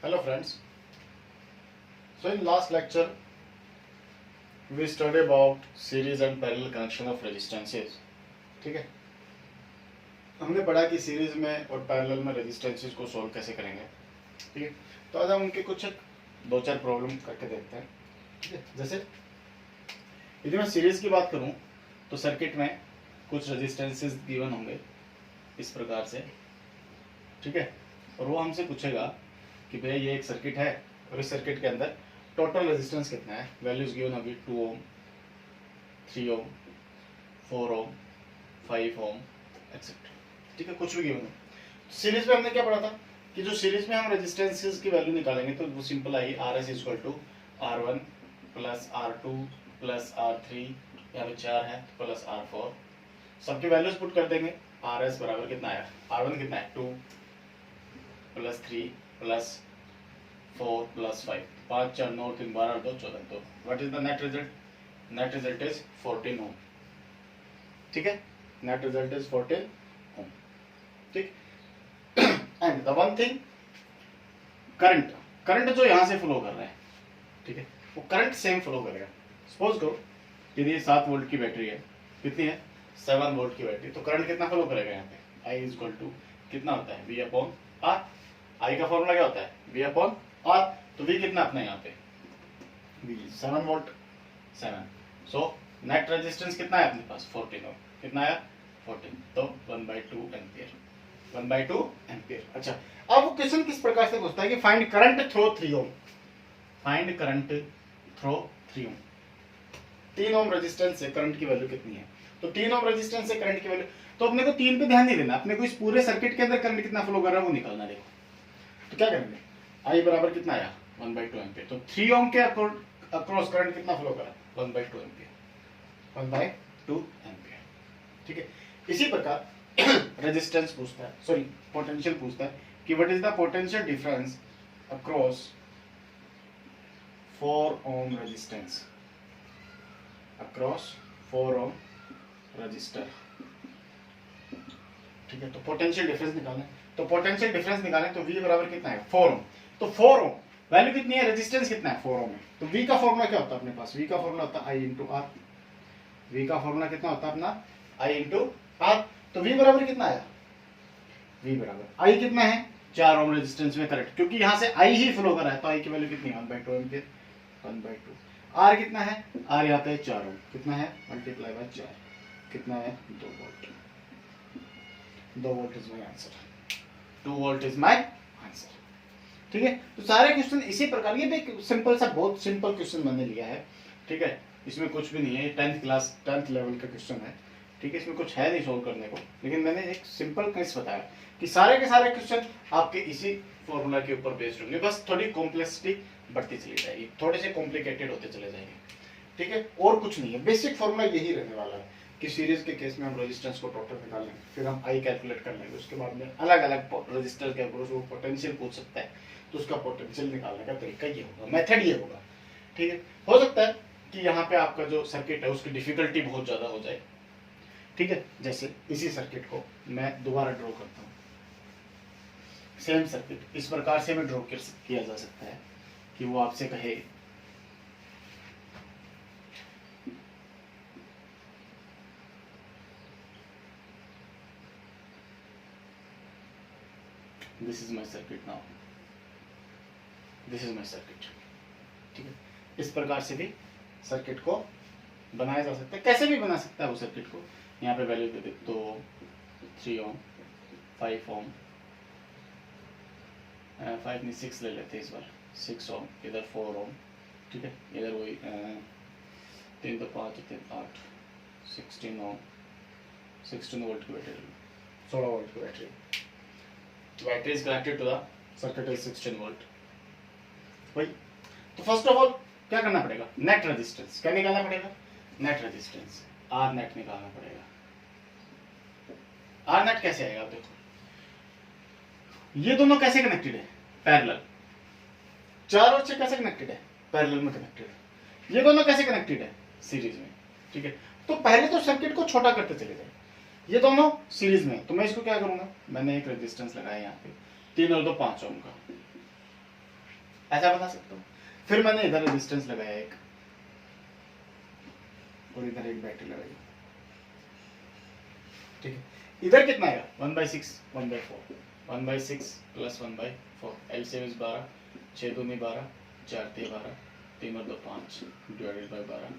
Hello friends. So in last lecture we studied about series and parallel connection of resistances. ठीक है, हमने पढ़ा कि सीरीज में और पैरेलल में रेजिस्टेंसेस को सॉल्व कैसे करेंगे. ठीक है, तो आज हम उनके कुछ दो चार प्रॉब्लम करके देखते हैं. ठीक है, जैसे यदि मैं सीरीज की बात करूं तो सर्किट में कुछ रेजिस्टेंसेस गिवन होंगे इस प्रकार से. ठीक है, और वो हमसे पूछेगा कि भैया ये एक सर्किट है और इस सर्किट के अंदर टोटल रेजिस्टेंस कितना है. वैल्यूज गिवन होगी 2 ओम, 3 ओम, 4 ओम, 5 ओम एक्सेट्रा. ठीक है, कुछ भी गिवन हो. सीरीज में हमने क्या पढ़ा था कि जो सीरीज में हम रेजिस्टेंसेस की वैल्यू निकालेंगे तो वो simple I RS equal to R1 plus R2 plus R3, यहाँ पे 4 है प्लस R4. सबकी वैल्यूज पुट कर देंगे. RS बराबर कितना आया, R1 कितना है 2 plus 3 plus 4 plus 5, 5 4 9 3 12 2 14 2. What is the net result? Net result is 14 ओम. ठीक है, नेट रिजल्ट इज 14 ओम. ठीक, and the one thing, current जो यहां से फ्लो कर रहा है, ठीक है, वो करंट सेम फ्लो करेगा. सपोज करो यदि 7 वोल्ट की बैटरी है, कितनी है 7 वोल्ट की बैटरी, तो करंट कितना फ्लो करेगा यहाँ पे. I इज इक्वल टू कितना होता है V अपॉन R. आई का फॉर्मूला क्या होता है V अपॉन R. तो V कितना अपना यहाँ पे V 7 volt 7. So net resistance कितना है अपने पास 14 ओम. कितना आया 14, तो 1/2 एम्पियर. 1/2 एम्पियर. अच्छा, अब वो क्वेश्चन किस प्रकार से पूछता है कि फाइंड करंट थ्रो 3 ओम. फाइंड करंट थ्रो 3 ओम. 3 ओम रेजिस्टेंस से करंट की वैल्यू कितनी है. तो 3 ओम रेजिस्टेंस से करंट की वैल्यू, तो अपने को 3 पे ध्यान नहीं देना, अपने को इस पूरे सर्किट के अंदर करंट कितना फ्लो कर रहा है वो निकालना. देखो तो क्या करेंगे, I बराबर कितना आया 1/2 एम्पियर. तो 3 ओम के अक्रॉस करंट कितना फ्लो करा 1/2 एम्पियर. 1/2 एम्पियर. ठीक है, इसी प्रकार रेजिस्टेंस पूछता है, सॉरी पोटेंशियल पूछता है कि what is the potential difference across 4 ohm resistance. Across 4 ohm resistor. ठीक है, तो पोटेंशियल डिफरेंस निकालना है. तो पोटेंशियल डिफरेंस निकालें तो V बराबर कितना है 4 ओम. तो 4 ओम वैल्यू कितनी है, रेजिस्टेंस कितना है 4 ओम है. तो V का फॉर्मूला क्या होता है अपने पास, V का फॉर्मूला होता है I इंटू R. V का फॉर्मूला कितना होता है अपना I इंटू R. तो V बराबर कितना आया, V बराबर I कितना है 4 ओम रेजिस्टेंस में करंट, क्योंकि यहाँ से I ही फ्लो कर रहा है तो I की वैल्यू कितनी है 1/2 एम्पियर. 1/2. R कितना है, R यहाँ पे 4 ओम, कितना है मल्टीप्लाई बाय 4, कितना है 2 volt. 2 volt is my answer. 2 volt is my answer. ठीक है, तो सारे क्वेश्चन इसी प्रकार, ये भी सिंपल सा, बहुत सिंपल क्वेश्चन मैंने लिया है. ठीक है, इसमें कुछ भी नहीं है, 10th लेवल का क्वेश्चन है. ठीक है, इसमें कुछ है नहीं सोल्व करने को, लेकिन मैंने एक सिंपल केस बताया कि सारे के सारे क्वेश्चन आपके इसी फॉर्मूला के ऊपर बेस्ड होंगे. बस थोड़ी कॉम्प्लेक्सिटी बढ़ती चली जाएगी, थोड़े से कॉम्प्लिकेटेड होते चले जाएंगे. ठीक है, और कुछ नहीं है, बेसिक फॉर्मूला यही रहने वाला है कि सीरीज के केस में हम रेजिस्टेंस को टोटल निकाल लेंगे, फिर हम I कैलकुलेट कर लेंगे, उसके बाद में अलग अलग रेजिस्टर के अक्रॉस वो पोटेंशियल पूछ सकता है, तो उसका पोटेंशियल निकालने का तरीका ये होगा, मेथड ये होगा. ठीक है, हो सकता है कि यहाँ पे आपका जो सर्किट है उसकी डिफिकल्टी बहुत ज्यादा हो जाए. ठीक है, जैसे इसी सर्किट को मैं दोबारा ड्रॉ करता हूँ. सेम सर्किट इस प्रकार से भी ड्रॉ किया जा सकता है कि वो आपसे कहे this is my circuit now, this is my circuit. ठीक है, इस प्रकार से भी सर्किट को बनाया जा सकता है, कैसे भी बना सकता है वो सर्किट को. यहाँ पे वैल्यू दे दे तो 3 ओम, 5 ओम, 5 नहीं 6 ले लेते इस बार, 6 ओम, इधर 4 ओम. ठीक है, इधर वही 3 तो 5 3 8, 16 ओम, 16 वोल्ट की बैटरी, 16 वोल्ट की battery. Battery is connected to the circuit is 16 volt. वही, तो फर्स्ट ऑफ ऑल क्या करना पड़ेगा, नेट रेजिस्टेंस क्या निकालना पड़ेगा, नेट रेजिस्टेंस R नेट निकालना पड़ेगा. R नेट कैसे आएगा, आप देखो ये दोनों कैसे कनेक्टेड है, पैरेलल. 4 और 6 कैसे कनेक्टेड है, पैरेलल में कनेक्टेड है. ये दोनों कैसे कनेक्टेड है, सीरीज में. ठीक है, तो पहले तो सर्किट को छोटा करते चले जाए. ये दोनों सीरीज में, तो मैं इसको क्या करूंगा, मैंने एक रेजिस्टेंस लगाया यहाँ पे 3 और 2 5 ओम का. ऐसा बता सकते हो। फिर मैंने इधर रेजिस्टेंस लगाया एक, और इधर एक बैटरी लगाई, ठीक है। इधर कितना आएगा 1/6 1/4, 1/6 प्लस 1/4, LCM 12, 6 दूनी 12, 4 3 12, 3 और 2 5 डिवाइडेड बाय 12,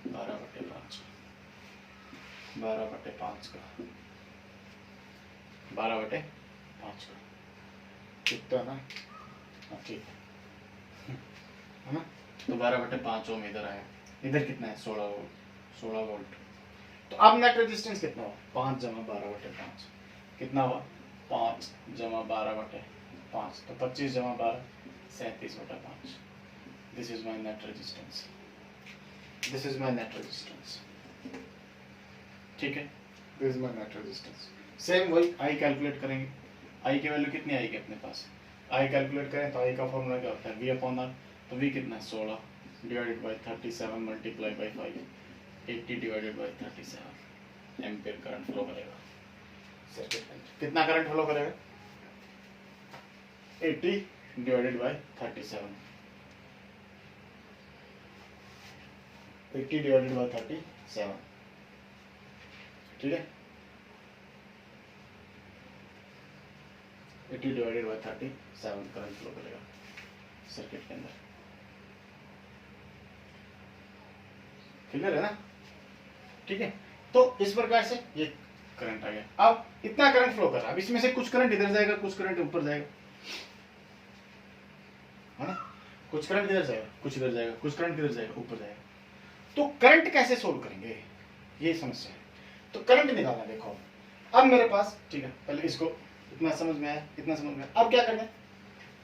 12/5, 12/5 का 12/5 का कितना ना, ठीक है ना। तो 12/5 ओम इधर आया, इधर कितना है 16 वोल्ट। तो अब नेट रेजिस्टेंस कितना हुआ 5 जमा 12/5, कितना हुआ 5 जमा 12/5, तो 25 जमा 12 37/5। This is my net resistance, this is my net resistance, ठीक है। This is my net resistance. Same वही आई कैलकुलेट करेंगे, आई की वैल्यू कितनी आएगी अपने पास, आई कैलकुलेट करें तो आई का फॉर्मूला क्या होता है V/R, तो V कितना है 16 divided by 37 multiply by 5, 80 divided by 37 ampere current flow करेगा सर्किट में। कितना करंट फ्लो करेगा 80 डिवाइडेड बाय 37, 80 डिवाइडेड बाय 37, ठीक है। 80 डिवाइडेड बाय 37 करंट फ्लो करेगा सर्किट के अंदर, क्लियर है ना, ठीक है। तो इस प्रकार से ये करंट आ गया। अब इतना करंट फ्लो कर रहा है, अब इसमें से कुछ करंट इधर जाएगा, कुछ करंट ऊपर जाएगा, है ना, कुछ करंट इधर जाएगा, कुछ इधर जाएगा, कुछ करंट इधर जाएगा, ऊपर जाएगा। तो करंट कैसे सोल्व करेंगे, ये समस्या है। तो करंट निकालना, देखो अब मेरे पास, ठीक है, पहले इसको इतना समझ में आया, इतना समझ में आया। अब क्या करना है,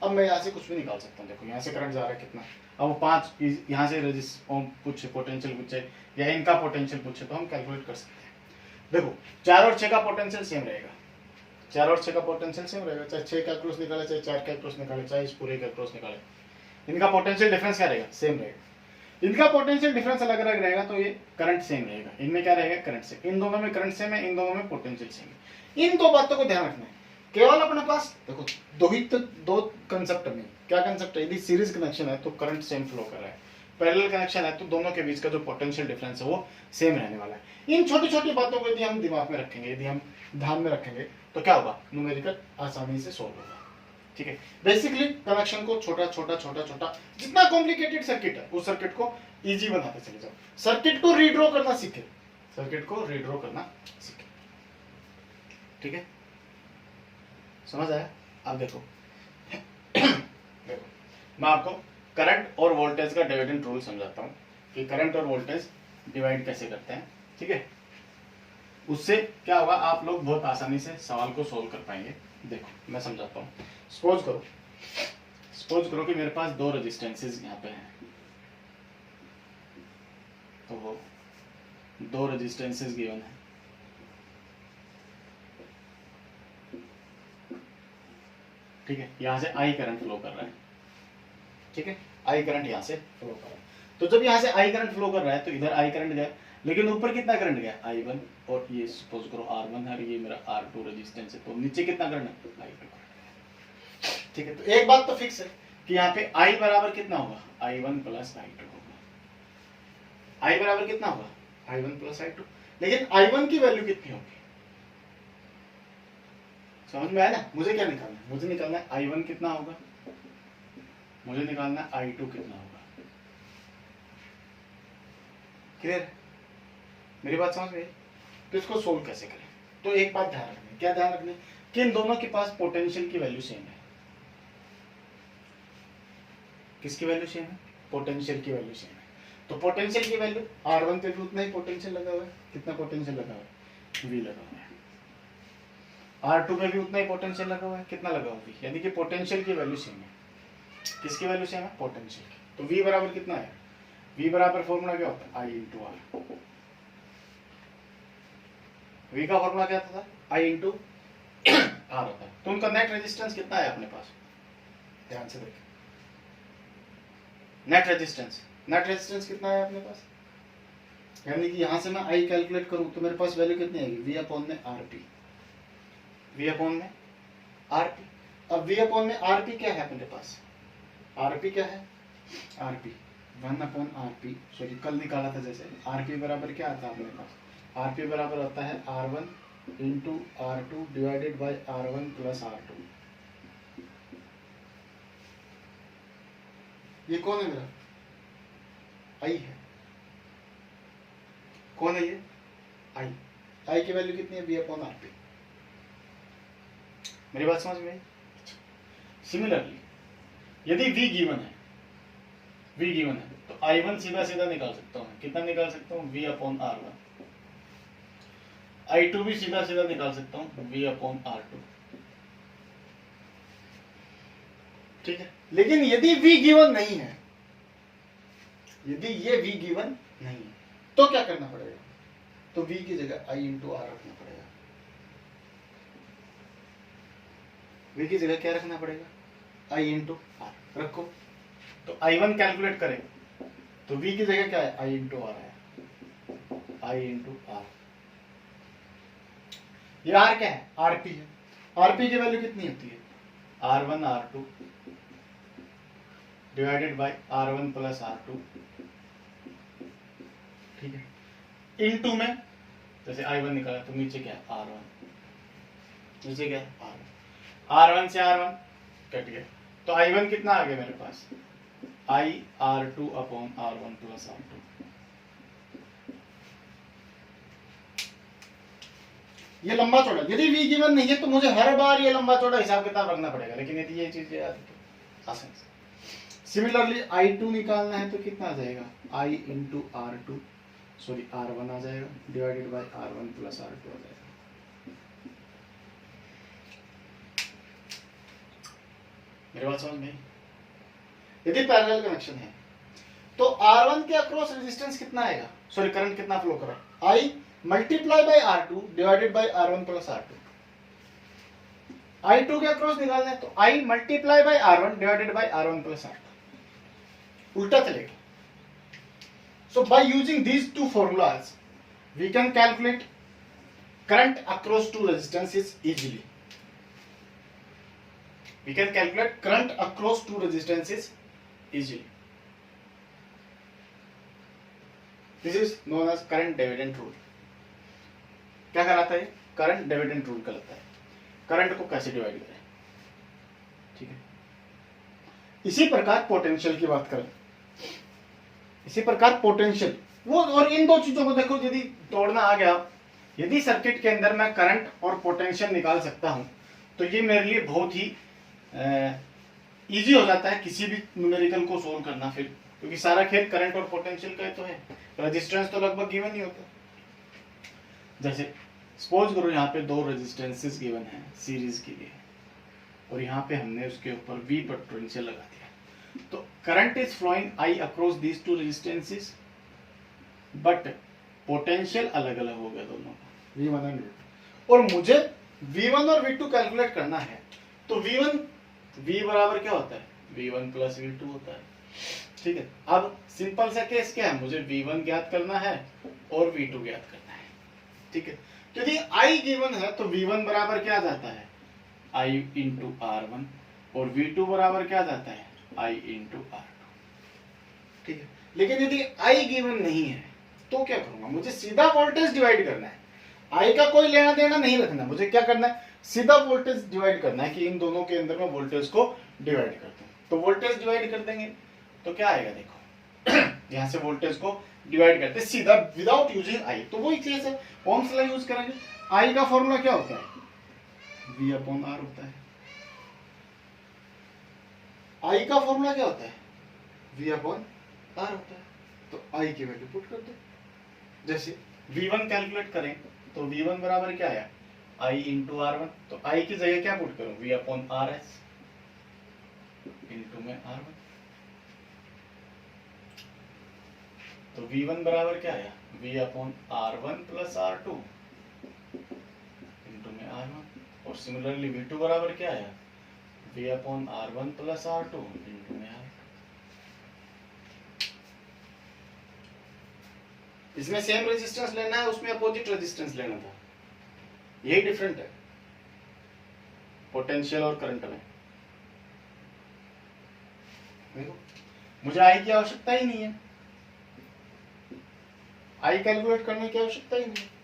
अब मैं यहाँ से कुछ भी निकाल सकता हूँ। देखो यहाँ से करंट जा रहा है कितना, अब 5 यहाँ से पूछे पोटेंशियल पूछे या इनका पोटेंशियल पूछे तो हम कैलकुलेट कर सकते हैं। देखो 4 और 6 का पोटेंशियल सेम रहेगा, 4 और 6 का पोटेंशियल सेम रहेगा, चाहे 6 का क्रॉस निकाले, चाहे 4 का क्रॉस निकाले, चाहे इस पूरे का क्रॉस निकाले, इनका पोटेंशियल डिफरेंस क्या रहेगा, सेम रहेगा। इनका पोटेंशियल डिफरेंस अलग अलग रहेगा तो ये करंट सेम रहेगा। इनमें क्या रहेगा, करंट सेम, इन दोनों में करंट सेम है, इन दोनों में पोटेंशियल सेम है। इन दो बातों को ध्यान रखना है। केवल अपने पास देखो दो कंसेप्ट में, क्या कंसेप्ट है, यदि सीरीज कनेक्शन है तो करंट सेम फ्लो कर रहा है, पैरेलल कनेक्शन है तो दोनों के बीच का जो पोटेंशियल डिफरेंस है वो सेम रहने वाला है। इन छोटी छोटी बातों को यदि हम दिमाग में रखेंगे, यदि हम ध्यान में रखेंगे तो क्या होगा, न्यूमेरिकल आसानी से सोल्व होगा, ठीक है। बेसिकली कनेक्शन को छोटा छोटा छोटा छोटा, जितना कॉम्प्लिकेटेड सर्किट है उस सर्किट को इजी बनाते चले जाओ। सर्किट को रीड्रॉ करना सीखे, सर्किट को रीड्रॉ करना सीखे, ठीक है, समझ आया। अब देखो देखो मैं आपको करंट और वोल्टेज का डिविडेंड रूल समझाता हूँ कि करंट और वोल्टेज डिवाइड कैसे करते हैं, ठीक है। उससे क्या होगा, आप लोग बहुत आसानी से सवाल को सोल्व कर पाएंगे। देखो मैं समझाता हूँ। सपोज करो कि मेरे पास 2 रेजिस्टेंसेस यहाँ पे हैं, तो वो 2 रेजिस्टेंसेस गिवन है, ठीक है। यहाँ से आई करंट फ्लो कर रहा है, ठीक है, आई करंट यहाँ से फ्लो कर रहा है। तो जब यहाँ से आई करंट फ्लो कर रहा है तो इधर आई करंट गया, लेकिन ऊपर कितना करंट गया I1, और ये सपोज करो R1 है और ये मेरा R2 रेजिस्टेंस है, तो नीचे कितना करंट है I2 करंट, ठीक है। तो एक बात तो फिक्स है कि यहाँ पे I बराबर कितना होगा, I1 प्लस I2 होगा। I बराबर कितना होगा, I1 प्लस I2, लेकिन I1 की वैल्यू कितनी होगी, समझ में आया ना। मुझे क्या निकालना है, मुझे निकालना है I1 कितना होगा, मुझे निकालना है I2 कितना होगा, क्लियर, मेरी बात समझ में। तो इसको सोल्व कैसे करें, तो एक बात ध्यान रखनी, क्या ध्यान रखनी, कि इन दोनों के पास पोटेंशियल की वैल्यू सेम है। किसकी वैल्यू सेम है, पोटेंशियल की वैल्यू सेम है। तो पोटेंशियल की वैल्यू R1 पे भी उतना ही पोटेंशियल लगा हुआ है, कितना पोटेंशियल लगा हुआ है, V लगा हुआ है। R2 में भी उतना ही पोटेंशियल लगा हुआ है, कितना लगा हुआ है, यानी कि पोटेंशियल की वैल्यू सेम है। किसकी वैल्यू सेम है, पोटेंशियल की। तो V बराबर कितना है, V बराबर फॉर्मूला क्या होता है, I इंटू R। V का फॉर्मूला क्या था, I इंटू R होता है। तो उनका नेट रेजिस्टेंस कितना है अपने पास, ध्यान से देखिए, नेट रेजिस्टेंस कितना है अपने पास, यानी कि यहां से मैं I कैलकुलेट करूं तो मेरे पास वैल्यू कितनी आएगी, V अपॉन में RP, V अपॉन में RP। अब V अपॉन में RP क्या है अपने पास, आरपी क्या है, आरपी 1/rp, सॉरी कल निकाला था जैसे, आरपी बराबर क्या आता है अपने पास, आरपी बराबर होता है R1 into R2 divided by R1 plus R2। ये कौन है मेरा, आई है, कौन है ये, आई, आई की वैल्यू कितनी है, V/RP। मेरी बात समझ में आई। सिमिलरली यदि V गिवन है, V गिवन है तो I1 सीधा सीधा निकाल सकता हूँ, कितना निकाल सकता हूँ, V/R1। I2 भी सीधा सीधा निकाल सकता हूँ, V/R2। ठीक है, लेकिन यदि V गिवन नहीं है, यदि ये V गिवन नहीं है तो क्या करना पड़ेगा, तो V की जगह I इंटू R रखना पड़ेगा। V की जगह क्या रखना पड़ेगा, I इंटू R रखो। तो I1 कैलकुलेट करें तो V की जगह क्या है, I इंटू R है, I इंटू R। ये R क्या है, RP है, RP की वैल्यू कितनी होती है, R1 R2 divided by R1 plus R2। ठीक है, इनटू में जैसे I1 निकाला तो नीचे क्या है, R1, नीचे क्या है, R1 से R1 कट गया, तो I1 कितना आ गया मेरे पास, I R2 upon R1 plus R2। ये लंबा चौड़ा, यदि V गिवन नहीं है तो मुझे हर बार ये लंबा चौड़ा हिसाब किताब रखना पड़ेगा, लेकिन यदि ये चीज याद है तो आसान से। सिमिलरली I2 निकालना है तो कितना आ जाएगा, I into R2 sorry R1 आ जाएगा divided by R1 plus R2 आ जाएगा। मेरी बात समझ में, यदि पैरेलल कनेक्शन है तो R1 के अक्रॉस रेजिस्टेंस कितना आएगा, सॉरी करंट कितना फ्लो कर रहा है, I multiply by R2 divided by R1 plus R2। I2 के अक्रॉस निकालना है तो I multiply by R1 divided by R1 plus R2, उल्टा चलेगा। So by using these two formulas, we can calculate current across two resistances easily. We can calculate current across two resistances easily. This is known as current dividend rule. क्या कहलाता है, current dividend rule कहलाता है, current को कैसे divide करें। ठीक है, इसी प्रकार पोटेंशियल की बात करें, इसी प्रकार पोटेंशियल वो, और इन दो चीजों को देखो, यदि तोड़ना आ गया, यदि सर्किट के अंदर मैं करंट और पोटेंशियल निकाल सकता हूं तो ये मेरे लिए बहुत ही इजी हो जाता है किसी भी न्यूमेरिकल को सोल्व करना, फिर क्योंकि सारा खेल करंट और पोटेंशियल का तो है, रेजिस्टेंस तो लगभग गिवन ही होता है। जैसे सपोज करो यहाँ पे दो रेजिस्टेंसेस गिवन है सीरीज के लिए, और यहाँ पे हमने उसके ऊपर V पोटेंशियल लगा दिया, तो current is flowing I across these two resistances, but potential अलग अलग हो गया दोनों का, V1 और V2, और मुझे V1 और V2 कैलकुलेट करना है, तो V बराबर क्या होता है, V1 प्लस V2 होता है। ठीक है, अब सिंपल सा केस क्या है, मुझे V1 ज्ञात करना है और V2 ज्ञात करना है। ठीक है, यदि I गिवन है तो V1 बराबर क्या जाता है, I इंटू R1, और V2 बराबर क्या जाता है, I इंटू R2। ठीक है, लेकिन यदि I गिवन नहीं है तो क्या करूंगा, मुझे सीधा वोल्टेज डिवाइड करना है, I का कोई लेना देना नहीं रखना, मुझे क्या करना है, सीधा वोल्टेज डिवाइड करना है कि इन दोनों के अंदर में वोल्टेज को डिवाइड करते हैं। तो वोल्टेज डिवाइड कर देंगे तो क्या आएगा, देखो यहां से वोल्टेज को डिवाइड करते सीधा विदाउट यूजिंग I, तो वही चीज है, ओम्स लॉ यूज करेंगे। I का फॉर्मूला क्या होता है, V/R होता है। I का फॉर्मूला क्या होता है, V/R होता है, तो I की वैल्यू पुट कर दो। जैसे V1 कैलकुलेट करें तो V1 बराबर क्या आया, I इंटू R1, तो I की जगह क्या पुट करूं, V/RS इंटू में R1, तो V1 बराबर क्या आया, V/R1 प्लस R2 इंटू में R1, और सिमिलरली V2 बराबर क्या आया, V/R1 प्लस R2 इंटू में R2। इसमें सेम रेजिस्टेंस लेना है, उसमें अपोजिट रेजिस्टेंस लेना था, यही डिफरेंट है पोटेंशियल और करंट में। देखो मुझे आई की आवश्यकता ही नहीं है, आई कैलकुलेट करने की आवश्यकता ही नहीं है।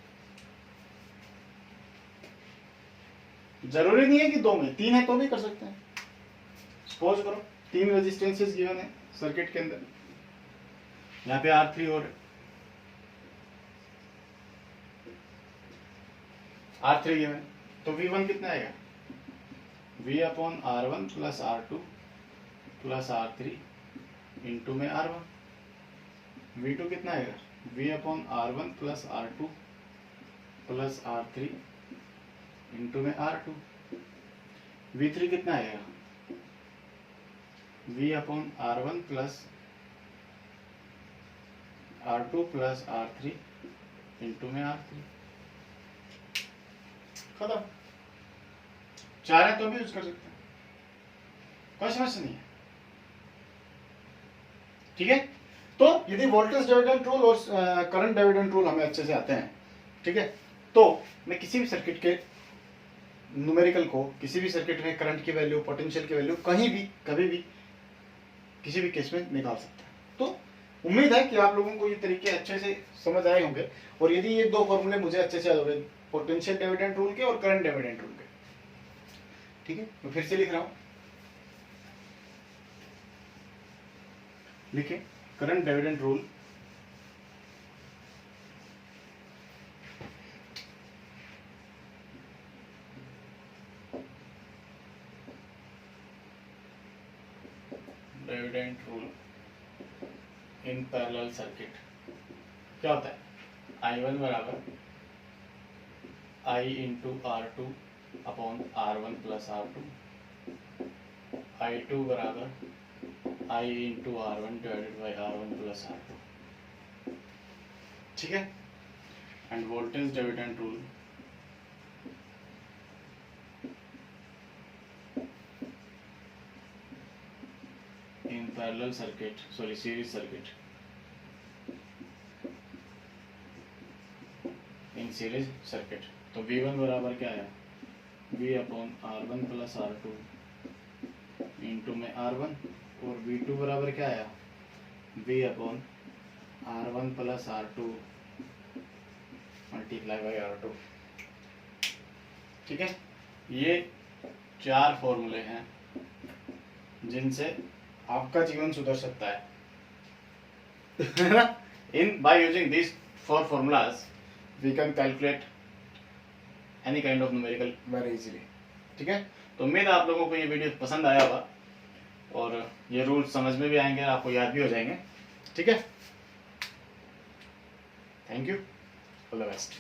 जरूरी नहीं है कि 2 में, 3 है तो भी कर सकते हैं। सपोज करो 3 रेजिस्टेंसेस गिवन है सर्किट के अंदर, यहाँ पे R3 और R3 गिवन, तो V1 कितना आएगा, V upon R1 plus R2 plus R3 into में R1। V2 कितना आएगा, V upon R1 plus R2 plus R3 into में R2। V3 कितना आएगा, V upon R1 plus R2 plus R3 into में R3। खत्म। चाहे तो भी यूज कर सकते हैं, कोई समस्या नहीं है। ठीक है, तो यदि वोल्टेज डिविडेंड रूल और करंट डिविडेंड रूल हमें अच्छे से आते हैं, ठीक है, तो मैं किसी भी सर्किट के न्यूमेरिकल को, किसी भी सर्किट में करंट की वैल्यू, पोटेंशियल की वैल्यू कहीं भी कभी भी किसी भी केस में निकाल सकता है। तो उम्मीद है कि आप लोगों को ये तरीके अच्छे से समझ आए होंगे, और यदि ये 2 फॉर्मूले मुझे अच्छे से याद हो गए, पोटेंशियल डिविडेंड रूल के और करंट डिविडेंड रूल के, ठीक है, मैं फिर से लिख रहा हूं, लिखे current dividend rule dividend rule in parallel circuit क्या होता है, I1 बराबर I into R2 upon R1 plus R2, I2 बराबर I into R1 divided by R1 plus R2। ठीक है, end voltage dividend rule in parallel circuit, sorry series circuit, in series circuit. तो V1 बराबर क्या है, V upon R1 plus R2 into में R1, और V2 बराबर क्या आया, V upon R1 plus R2 multiply by R2। ठीक है, ये 4 फॉर्मूले हैं जिनसे आपका जीवन सुधर सकता है in by using this 4 formulas we can calculate any kind of numerical very easily। ठीक है, तो उम्मीद है आप लोगों को ये वीडियो पसंद आया होगा और ये रूल्स समझ में भी आएंगे, आपको याद भी हो जाएंगे। ठीक है, thank you, all the best.